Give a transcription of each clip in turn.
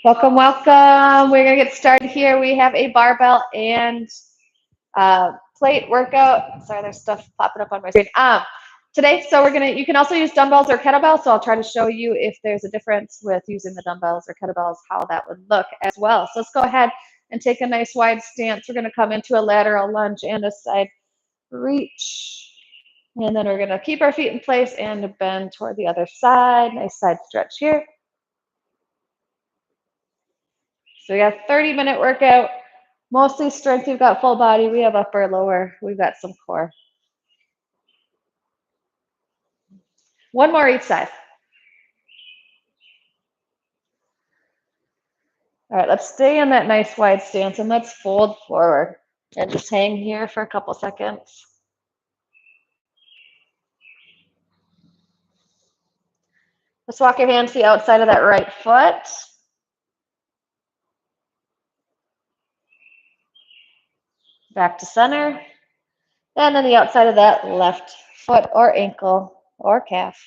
Welcome, welcome. We're gonna get started here. We have a barbell and plate workout. Sorry, there's stuff popping up on my screen. Today, so you can also use dumbbells or kettlebells. So I'll try to show you if there's a difference with using the dumbbells or kettlebells, how that would look as well. So let's go ahead and take a nice wide stance. We're gonna come into a lateral lunge and a side reach. And then we're gonna keep our feet in place and bend toward the other side. Nice side stretch here. So we got a 30-minute workout, mostly strength. We've got full body. We have upper, lower. We've got some core. One more each side. All right, let's stay in that nice wide stance and let's fold forward and just hang here for a couple seconds. Let's walk your hands to the outside of that right foot. Back to center. And then the outside of that left foot or ankle or calf.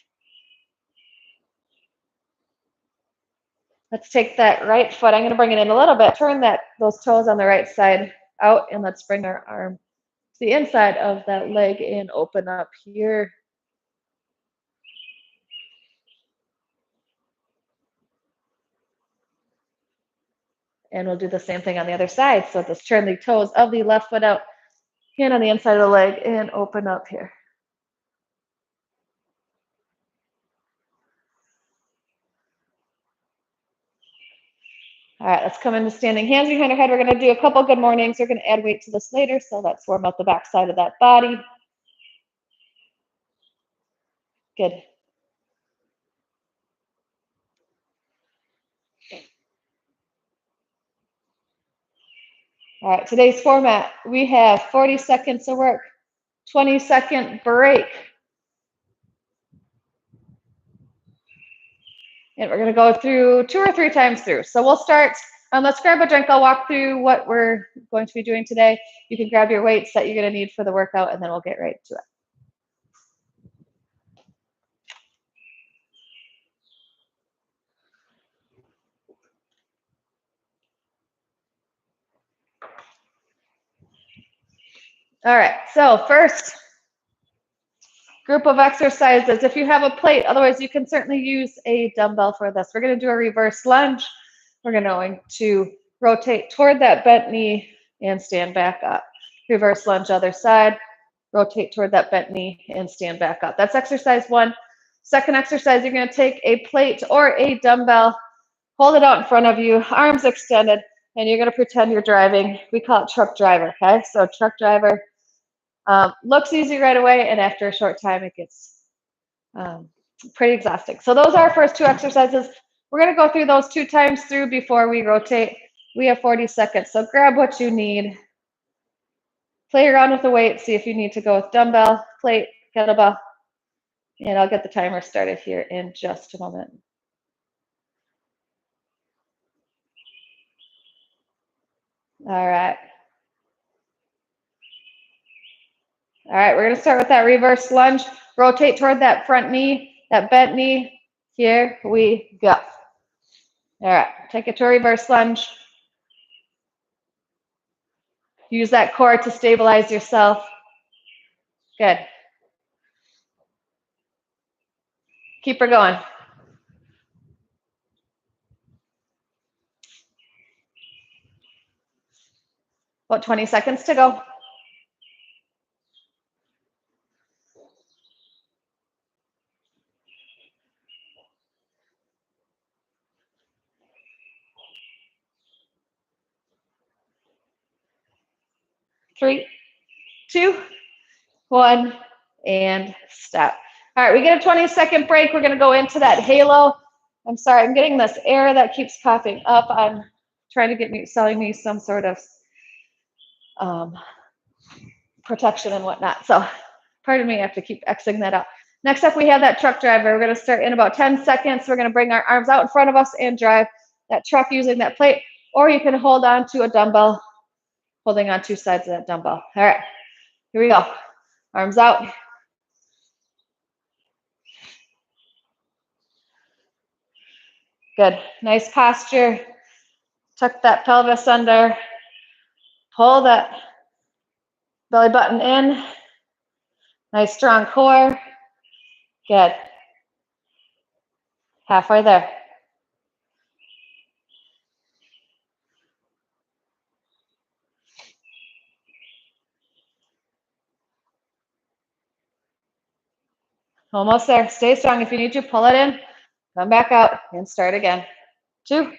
Let's take that right foot. I'm going to bring it in a little bit. Turn those toes on the right side out, and let's bring our arm to the inside of that leg and open up here. And we'll do the same thing on the other side. So just turn the toes of the left foot out, hand on the inside of the leg, and open up here. All right, let's come into standing hands behind our head. We're going to do a couple good mornings. We're going to add weight to this later, so let's warm up the back side of that body. Good. All right, today's format, we have 40 seconds of work, 20-second break. And we're going to go through 2 or 3 times through. So we'll start, let's grab a drink. I'll walk through what we're going to be doing today. You can grab your weights that you're going to need for the workout, and then we'll get right to it. All right, so first group of exercises. If you have a plate, otherwise you can certainly use a dumbbell for this. We're going to do a reverse lunge. We're going to rotate toward that bent knee and stand back up. Reverse lunge, other side. Rotate toward that bent knee and stand back up. That's exercise 1. Second exercise, you're going to take a plate or a dumbbell, hold it out in front of you, arms extended, and you're going to pretend you're driving. We call it truck driver, okay? So truck driver. Looks easy right away, and after a short time, it gets pretty exhausting. So those are our first 2 exercises. We're going to go through those 2 times through before we rotate. We have 40 seconds, so grab what you need. Play around with the weight, see if you need to go with dumbbell, plate, kettlebell, and I'll get the timer started here in just a moment. All right. All right, we're going to start with that reverse lunge. Rotate toward that front knee, that bent knee. Here we go. All right, take it to a reverse lunge. Use that core to stabilize yourself. Good. Keep her going. About 20 seconds to go. Three, 2, 1, and stop. All right, we get a 20-second break. We're going to go into that halo. I'm sorry, I'm getting this air that keeps popping up. I'm trying to get selling me some sort of protection and whatnot. So pardon me, I have to keep Xing that out. Next up, we have that truck driver. We're going to start in about 10 seconds. We're going to bring our arms out in front of us and drive that truck using that plate, or you can hold on to a dumbbell, holding on 2 sides of that dumbbell. All right, here we go. Arms out. Good. Nice posture. Tuck that pelvis under. Pull that belly button in. Nice strong core. Good. Halfway there. Almost there. Stay strong. If you need to, pull it in. Come back out and start again. 2.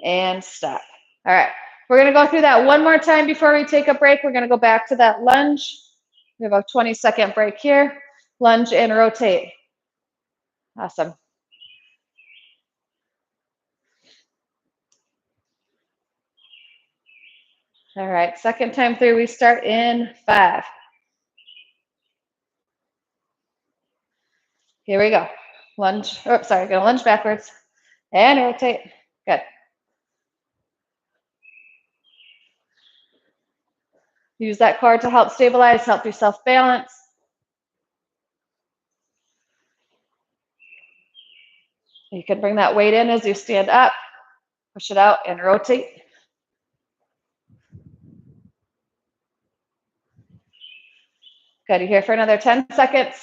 And stop. All right. We're going to go through that one more time before we take a break. We're going to go back to that lunge. We have a 20-second break here. Lunge and rotate. Awesome. All right. Second time through, we start in 5. Here we go. Lunge. Oh, sorry. Going to lunge backwards and rotate. Good. Use that core to help stabilize, help yourself balance. You can bring that weight in as you stand up, push it out and rotate. Good. You're here for another 10 seconds.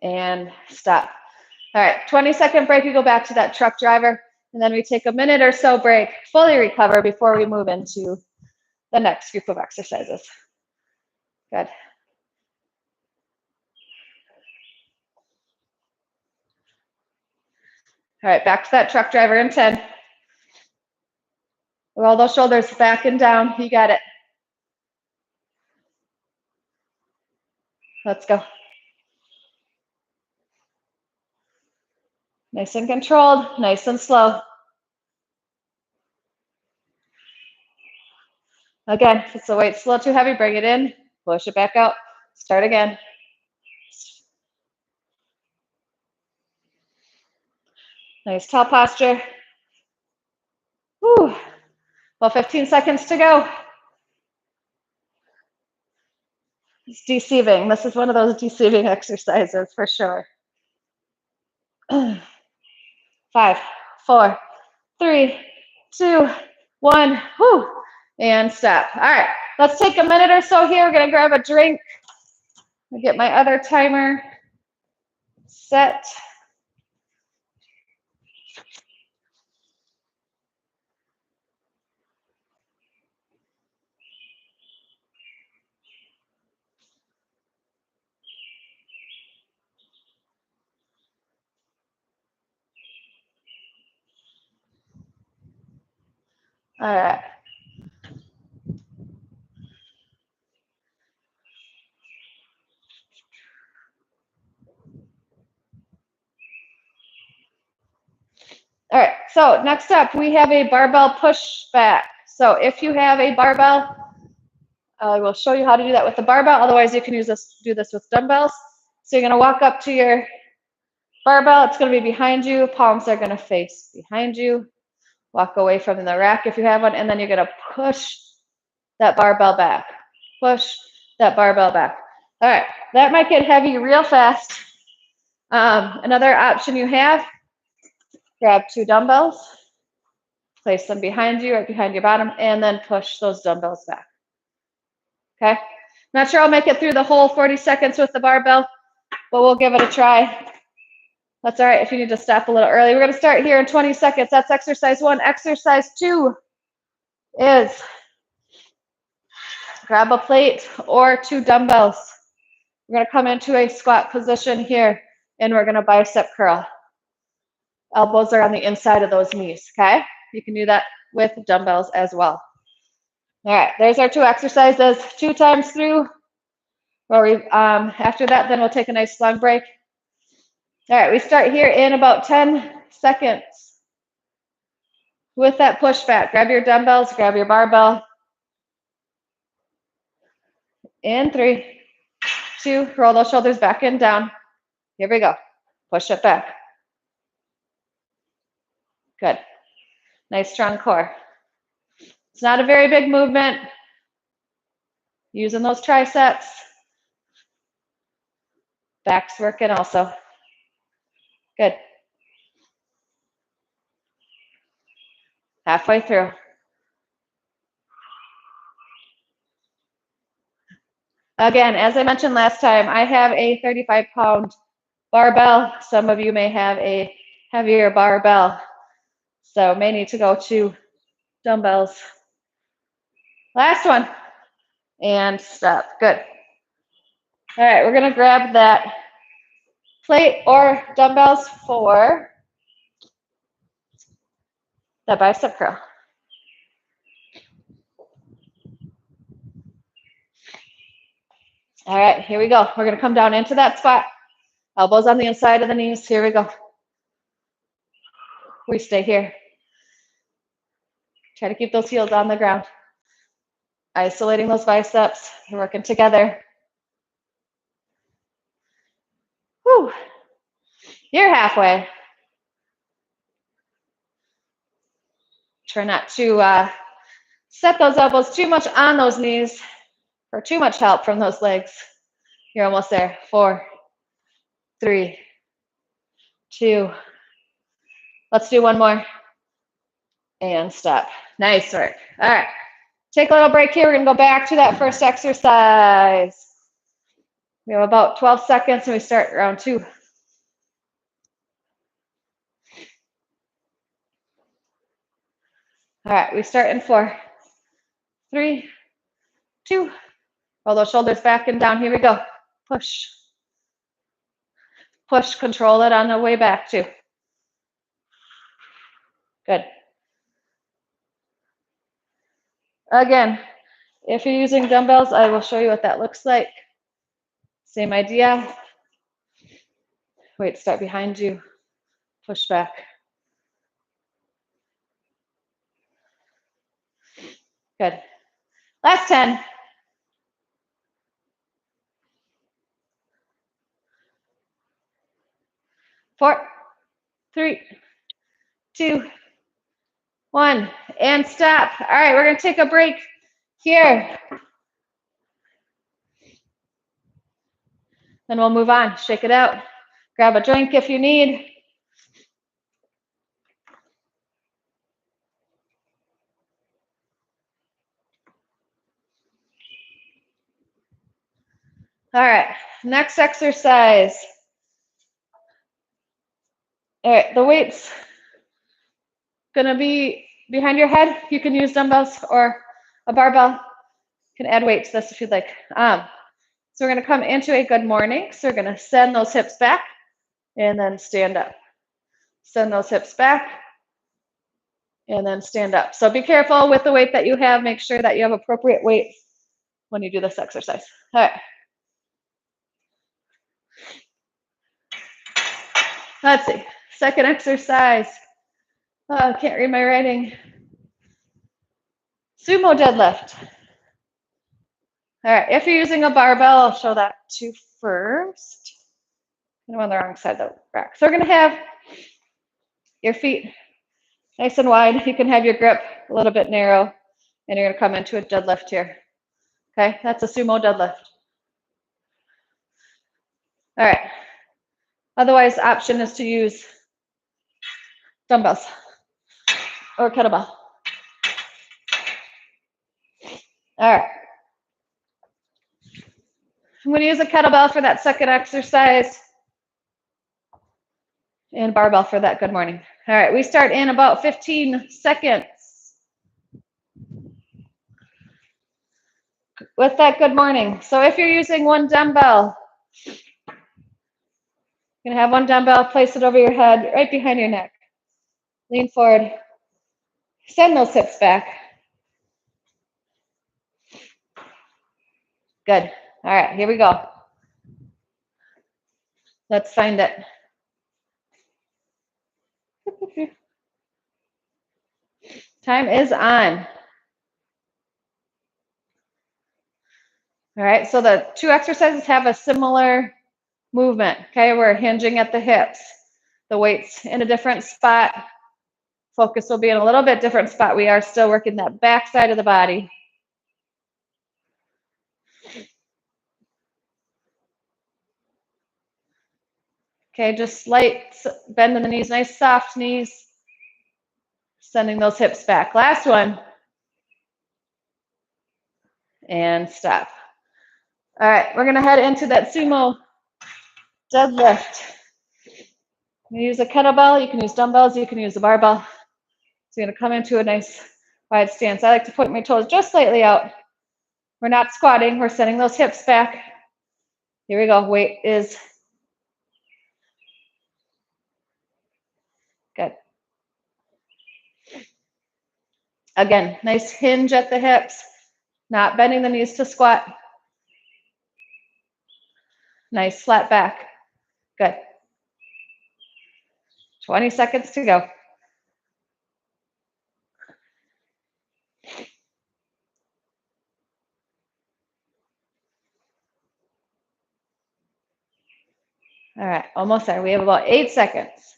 And stop. All right, 20-second break. We go back to that truck driver, and then we take a minute or so break, fully recover before we move into the next group of exercises. Good. All right, back to that truck driver in 10. Roll those shoulders back and down. You got it. Let's go. Nice and controlled, nice and slow. Again, if it's the weight's a little too heavy, bring it in, push it back out, start again. Nice tall posture. Whew. Well, 15 seconds to go. It's deceiving. This is one of those deceiving exercises for sure. 5, 4, 3, 2, 1. Whew. And stop. All right, let's take a minute or so here. We're going to grab a drink. I'll get my other timer set. All right. All right, so next up, we have a barbell push back. So if you have a barbell, I will show you how to do that with the barbell. Otherwise, you can do this with dumbbells. So you're going to walk up to your barbell. It's going to be behind you. Palms are going to face behind you. Walk away from the rack if you have one, and then you're going to push that barbell back. Push that barbell back. All right, that might get heavy real fast. Another option you have, grab 2 dumbbells, place them behind you, right behind your bottom, and then push those dumbbells back. Okay? Not sure I'll make it through the whole 40 seconds with the barbell, but we'll give it a try. That's all right if you need to stop a little early. We're going to start here in 20 seconds. That's exercise 1. Exercise 2 is grab a plate or 2 dumbbells. We're going to come into a squat position here, and we're going to bicep curl. Elbows are on the inside of those knees, okay? You can do that with dumbbells as well. All right, there's our 2 exercises, 2 times through. After that, then we'll take a nice long break. All right, we start here in about 10 seconds with that push back. Grab your dumbbells, grab your barbell. In 3, 2, roll those shoulders back and down. Here we go. Push it back. Good. Nice strong core. It's not a very big movement. Using those triceps. Back's working also. Good. Halfway through. Again, as I mentioned last time, I have a 35-pound barbell. Some of you may have a heavier barbell, so may need to go to dumbbells. Last one, and stop. Good. All right, we're gonna grab that plate or dumbbells for the bicep curl. All right, here we go. We're gonna come down into that spot. Elbows on the inside of the knees. Here we go. We stay here. Try to keep those heels on the ground. Isolating those biceps. We're working together. Whew. You're halfway. Try not to set those elbows too much on those knees or too much help from those legs. You're almost there. 4, 3, 2. Let's do one more. And stop. Nice work. All right. Take a little break here. We're going to go back to that first exercise. We have about 12 seconds and we start round 2. All right, we start in 4, 3, 2. Roll those shoulders back and down. Here we go. Push. Push, control it on the way back too. Good. Again, if you're using dumbbells, I will show you what that looks like. Same idea. Weight start behind you. Push back. Good. Last 10. 4, 3, 2, 1, and stop. All right, we're going to take a break here. Then we'll move on. Shake it out. Grab a drink if you need. All right, next exercise. All right, the weight's gonna be behind your head. You can use dumbbells or a barbell. You can add weight to this if you'd like. So we're gonna come into a good morning. So we're gonna send those hips back and then stand up. Send those hips back and then stand up. So be careful with the weight that you have. Make sure that you have appropriate weight when you do this exercise. All right. Let's see. Second exercise. Oh, I can't read my writing. Sumo deadlift. All right, if you're using a barbell, I'll show that to you first. I'm on the wrong side of the rack. So we're gonna have your feet nice and wide. You can have your grip a little bit narrow, and you're gonna come into a deadlift here. Okay, that's a sumo deadlift. All right. Otherwise, the option is to use dumbbells or kettlebell. All right. I'm going to use a kettlebell for that second exercise and barbell for that good morning. All right, we start in about 15 seconds with that good morning. So if you're using one dumbbell, you're going to have one dumbbell, place it over your head, right behind your neck. Lean forward. Send those hips back. Good. All right, here we go. Let's find it. Time is on. All right, so the two exercises have a similar movement. Okay, we're hinging at the hips. The weight's in a different spot. Focus will be in a little bit different spot. We are still working that back side of the body. Okay, just light bend in the knees, nice soft knees. Sending those hips back. Last one. And stop. All right, we're gonna head into that sumo deadlift. You can use a kettlebell, you can use dumbbells, you can use a barbell. So you're gonna come into a nice wide stance. I like to point my toes just slightly out. We're not squatting, we're sending those hips back. Here we go, weight is good. Again, nice hinge at the hips, not bending the knees to squat. Nice flat back, good. 20 seconds to go. All right, almost there. We have about 8 seconds.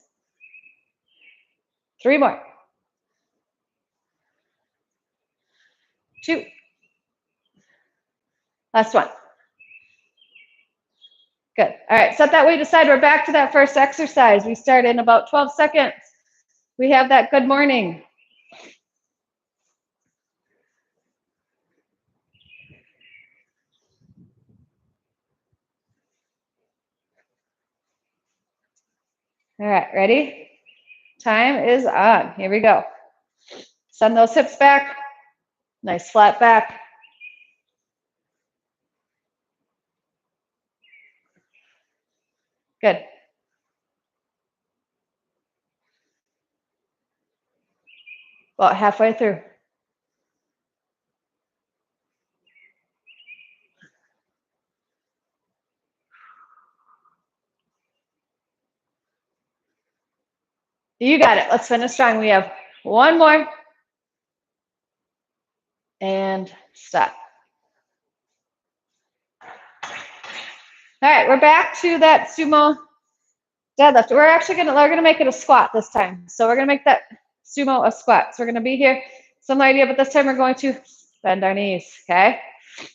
3 more. 2. Last one. Good. All right, set that weight aside. We're back to that first exercise. We start in about 12 seconds. We have that good morning. All right, ready? Time is on. Here we go. Send those hips back. Nice flat back. Good. About halfway through. You got it. Let's finish strong. We have 1 more. And stop. All right, we're back to that sumo deadlift. We're gonna make it a squat this time. So we're gonna make that sumo a squat. So we're gonna be here, similar idea, but this time we're going to bend our knees, okay?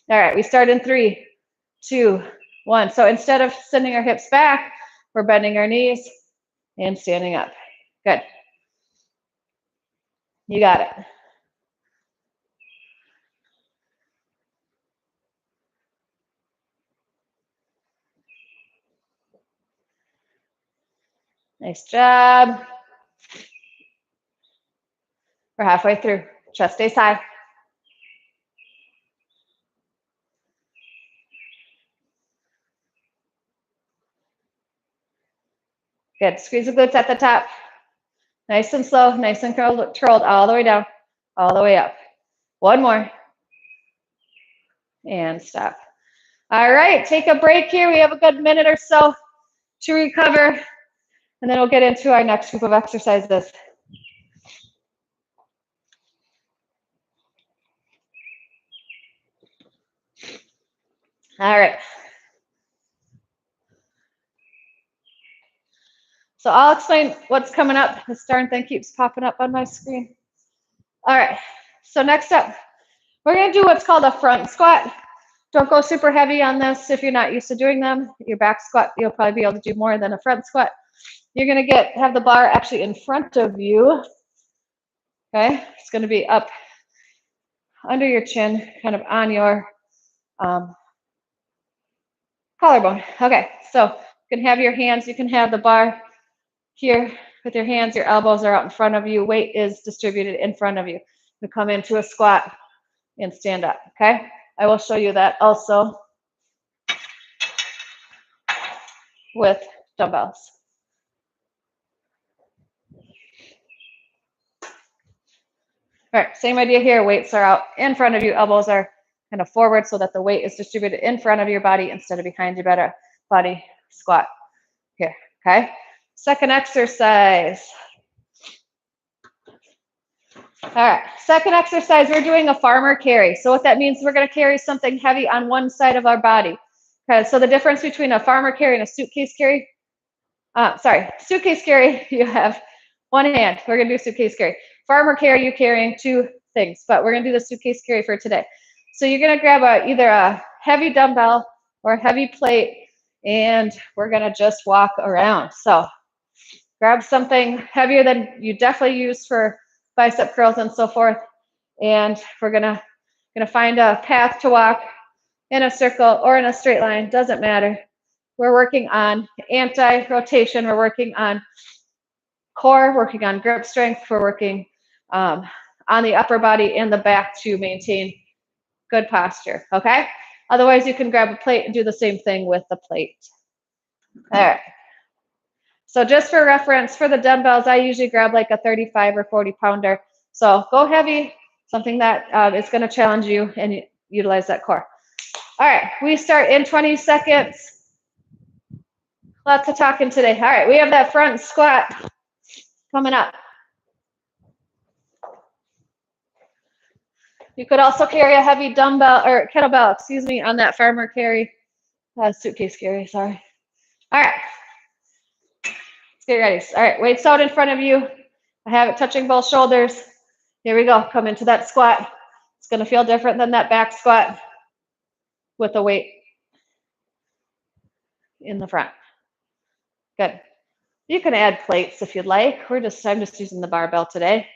All right, we start in 3, 2, 1. So instead of sending our hips back, we're bending our knees and standing up. Good. You got it. Nice job. We're halfway through. Chest stays high. Good. Squeeze the glutes at the top. Nice and slow, nice and curled all the way down, all the way up. 1 more. And stop. All right, take a break here. We have a good minute or so to recover, and then we'll get into our next group of exercises. All right. So I'll explain what's coming up. This darn thing keeps popping up on my screen. All right, so next up, we're gonna do what's called a front squat. Don't go super heavy on this if you're not used to doing them. Your back squat, you'll probably be able to do more than a front squat. You're gonna have the bar actually in front of you. Okay, it's gonna be up under your chin, kind of on your collarbone. Okay, so you can have your hands, you can have the bar here with your hands, your elbows are out in front of you, weight is distributed in front of you. You come into a squat and stand up, okay? I will show you that also with dumbbells. All right, same idea here, weights are out in front of you, elbows are kind of forward so that the weight is distributed in front of your body instead of behind your body. Squat here, okay? Second exercise. All right, second exercise, we're doing a farmer carry. So what that means, we're gonna carry something heavy on one side of our body. Okay, so the difference between a farmer carry and a suitcase carry, suitcase carry, you have one hand. We're gonna do suitcase carry. Farmer carry, you're carrying 2 things, but we're gonna do the suitcase carry for today. So you're gonna grab either a heavy dumbbell or a heavy plate. and we're gonna just walk around. So grab something heavier than you definitely use for bicep curls and so forth, and we're gonna find a path to walk in a circle or in a straight line, doesn't matter. We're working on anti-rotation, we're working on core, working on grip strength, we're working on the upper body and the back to maintain good posture, okay? Otherwise, you can grab a plate and do the same thing with the plate. All right. So just for reference, for the dumbbells, I usually grab like a 35 or 40 pounder. So go heavy, something that is going to challenge you and utilize that core. All right, we start in 20 seconds. Lots of talking today. All right, we have that front squat coming up. You could also carry a heavy dumbbell or kettlebell, excuse me, on that farmer carry, suitcase carry, sorry. All right, let's get ready. All right, weights out in front of you. I have it touching both shoulders. Here we go, come into that squat. It's gonna feel different than that back squat with the weight in the front. Good. You can add plates if you'd like. I'm just using the barbell today.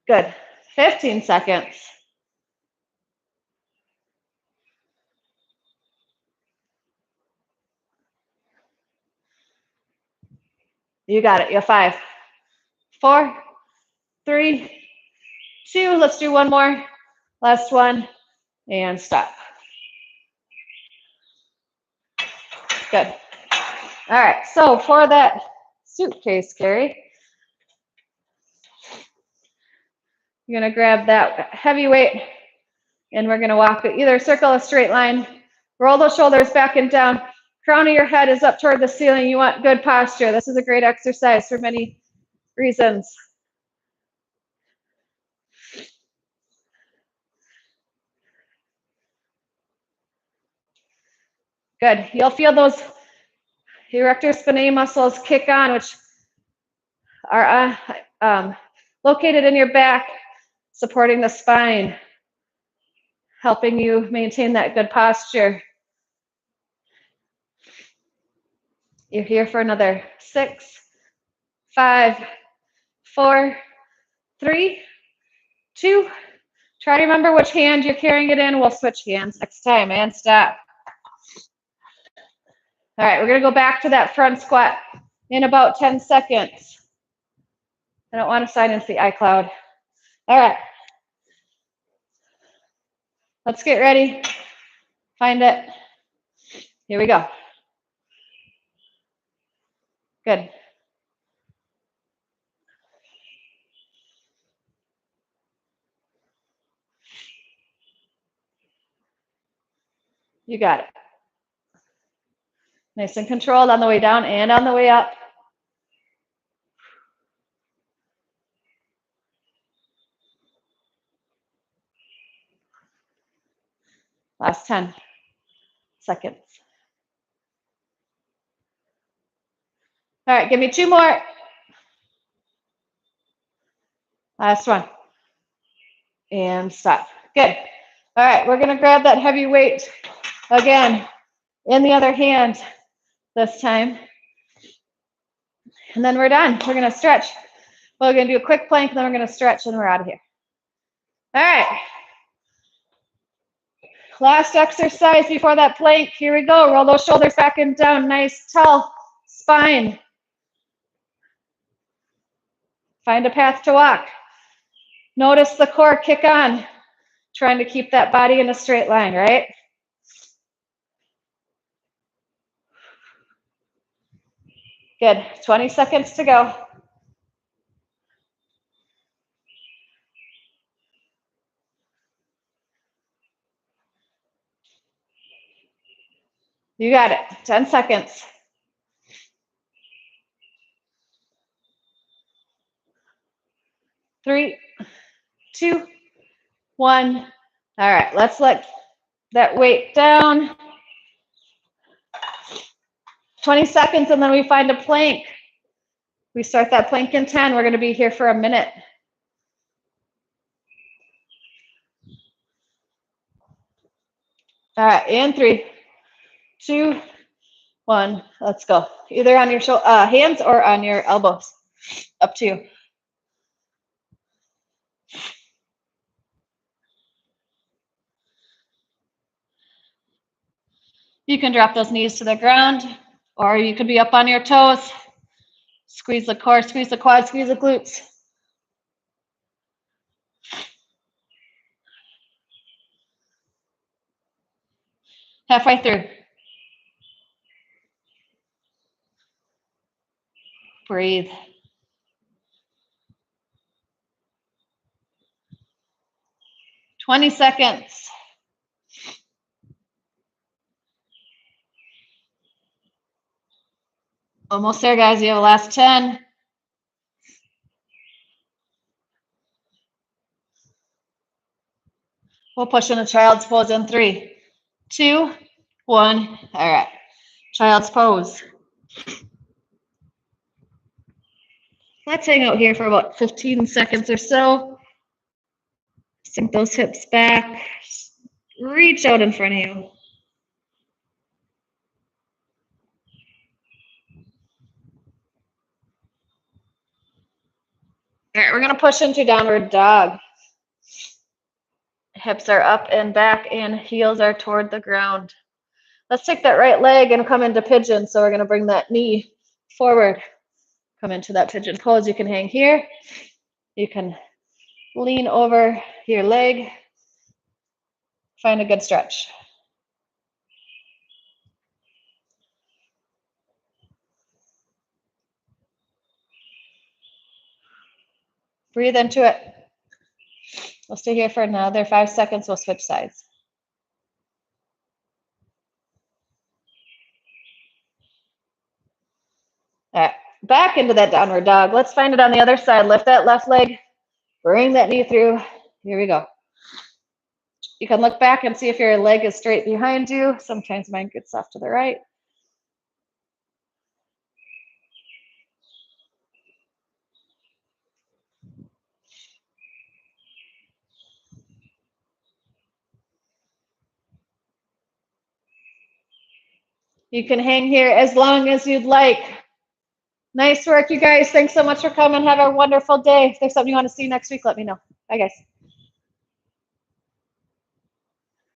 Good. 15 seconds. You got it. You have 5, 4, 3, 2. Let's do one more. Last one. And stop. Good. All right. So for that suitcase carry, you're going to grab that heavy weight and we're going to walk either circle or straight line. Roll those shoulders back and down. Crown of your head is up toward the ceiling. You want good posture. This is a great exercise for many reasons. Good. You'll feel those erector spinae muscles kick on, which are located in your back, supporting the spine, helping you maintain that good posture. You're here for another 6, 5, 4, 3, 2. Try to remember which hand you're carrying it in. We'll switch hands next time and stop. All right, we're going to go back to that front squat in about 10 seconds. I don't want to silence the iCloud. All right. Let's get ready. Find it. Here we go. Good. You got it. Nice and controlled on the way down and on the way up. Last 10 seconds. All right, give me 2 more. Last one. And stop. Good. All right, we're going to grab that heavy weight again in the other hand this time. And then we're done. We're going to stretch. We're going to do a quick plank, and then we're going to stretch, and we're out of here. All right. Last exercise before that plank. Here we go. Roll those shoulders back and down. Nice, tall spine. Find a path to walk. Notice the core kick on. Trying to keep that body in a straight line, right? Good. 20 seconds to go. You got it. 10 seconds. Three, 2, 1. All right, let's let that weight down. 20 seconds, and then we find a plank. We start that plank in 10. We're going to be here for a minute. All right, and 3, 2, 1. Let's go. Either on your hands or on your elbows. Up to you. You can drop those knees to the ground, or you could be up on your toes. Squeeze the core, squeeze the quads, squeeze the glutes. Halfway through. Breathe. $20. Almost there, guys. You have the last 10. We'll push in a child's pose in 3, 2, 1. All right. Child's pose. Let's hang out here for about 15 seconds or so. Sink those hips back. Reach out in front of you. All right, we're going to push into downward dog. Hips are up and back and heels are toward the ground. Let's take that right leg and come into pigeon. So we're going to bring that knee forward. Come into that pigeon pose. You can hang here. You can lean over your leg. Find a good stretch. Breathe into it. We'll stay here for another 5 seconds. We'll switch sides. All right, back into that downward dog. Let's find it on the other side. Lift that left leg. Bring that knee through. Here we go. You can look back and see if your leg is straight behind you. Sometimes mine gets off to the right. You can hang here as long as you'd like. Nice work, you guys. Thanks so much for coming. Have a wonderful day. If there's something you want to see next week, let me know. Bye, guys.